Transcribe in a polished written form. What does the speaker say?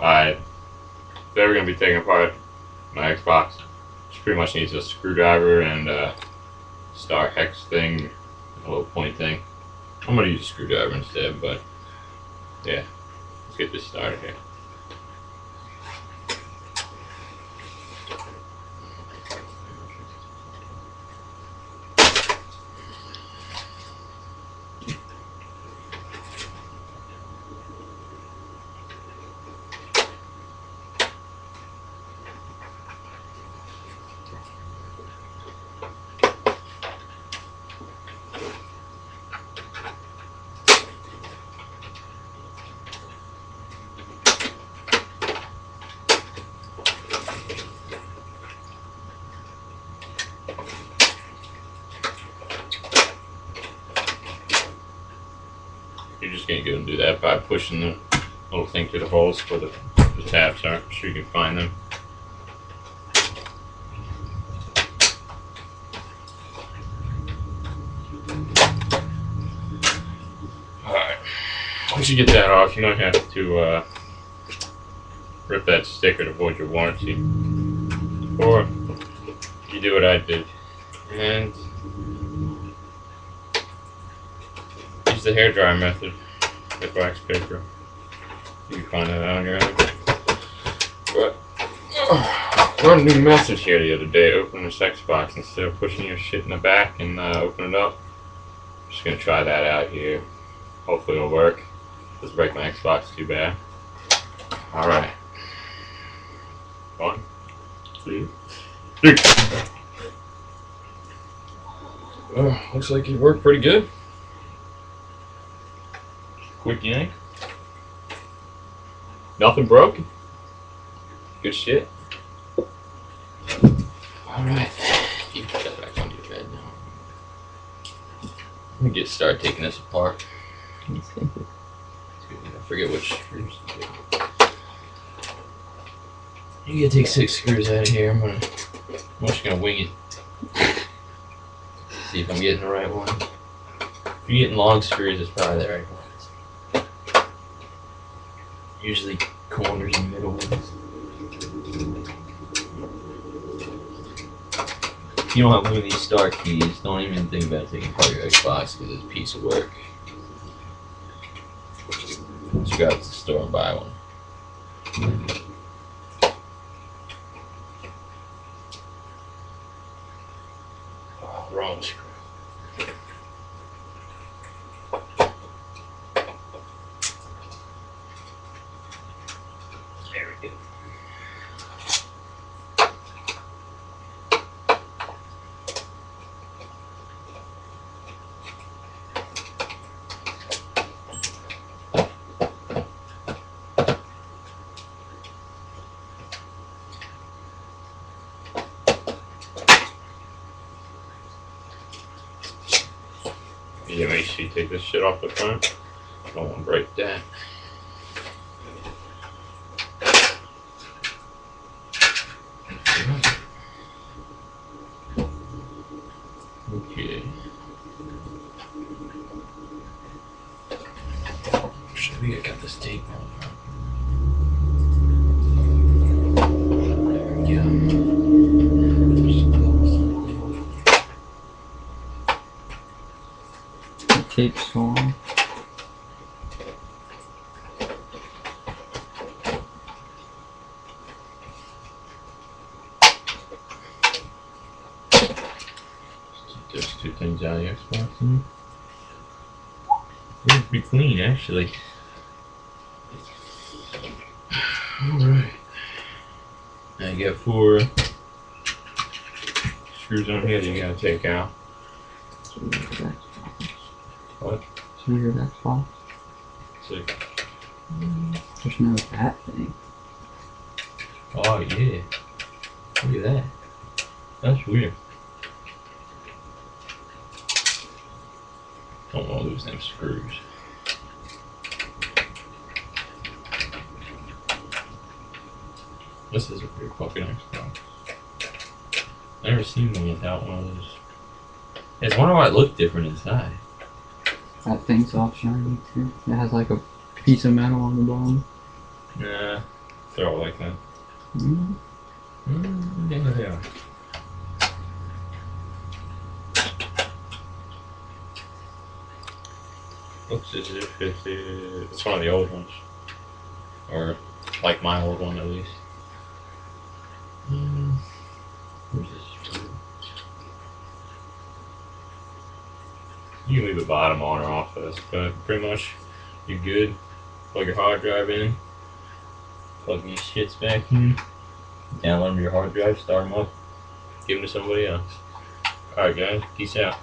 If ever gonna be taking apart my Xbox, just pretty much needs a screwdriver and a star hex thing, a little point thing. I'm gonna use a screwdriver instead, but yeah, let's get this started here. You're just gonna go and do that by pushing the little thing through the holes where the tabs are, so you can find them. Alright, once you get that off, you don't have to rip that sticker to void your warranty. Or you do what I did and use the hairdryer method with wax paper. You can find that out on your own. But I learned a new method here the other day, opening this Xbox instead of pushing your shit in the back and open it up. I'm just gonna try that out here. Hopefully it'll work. Doesn't break my Xbox too bad. Alright. 1, 2, 3. Looks like it worked pretty good. Quick yank. Nothing broken. Good shit. Alright. You put that back on your bed now. Let me start taking this apart. I forget which screws to take. You gotta take 6 screws out of here. I'm just gonna wing it. See if I'm getting the right one. If you're getting long screws, it's probably the right one. Usually corners and middle ones. If you don't have one of these star keys, don't even think about taking apart your Xbox because it's a piece of work. Just go out to the store and buy one. Oh, wrong screw. There we go. Yeah, make sure you take this shit off the front. Don't want to break that. Okay. Should we got this tape on the front? There we go. Tape's on. There's 2 things out of your Xbox. It's pretty clean, actually. Alright. Now you got 4 screws on here that you gotta take out. What? It's a weird Xbox. See. There's no that thing. Oh yeah. Look at that. That's weird. Don't want to lose them screws. This is a weird fucking Xbox. Never seen one without one of those. I just wonder why it looked different inside. That thing's all shiny too. It has like a piece of metal on the bottom. Nah, They're all like that. Mm. Yeah. What's this? It's one of the old ones. Or, like my old one at least. Where's this? You can leave the bottom on or off of this, but pretty much you're good. Plug your hard drive in. Plug these shits back in. Download your hard drive, start them up. Give them to somebody else. Alright guys, peace out.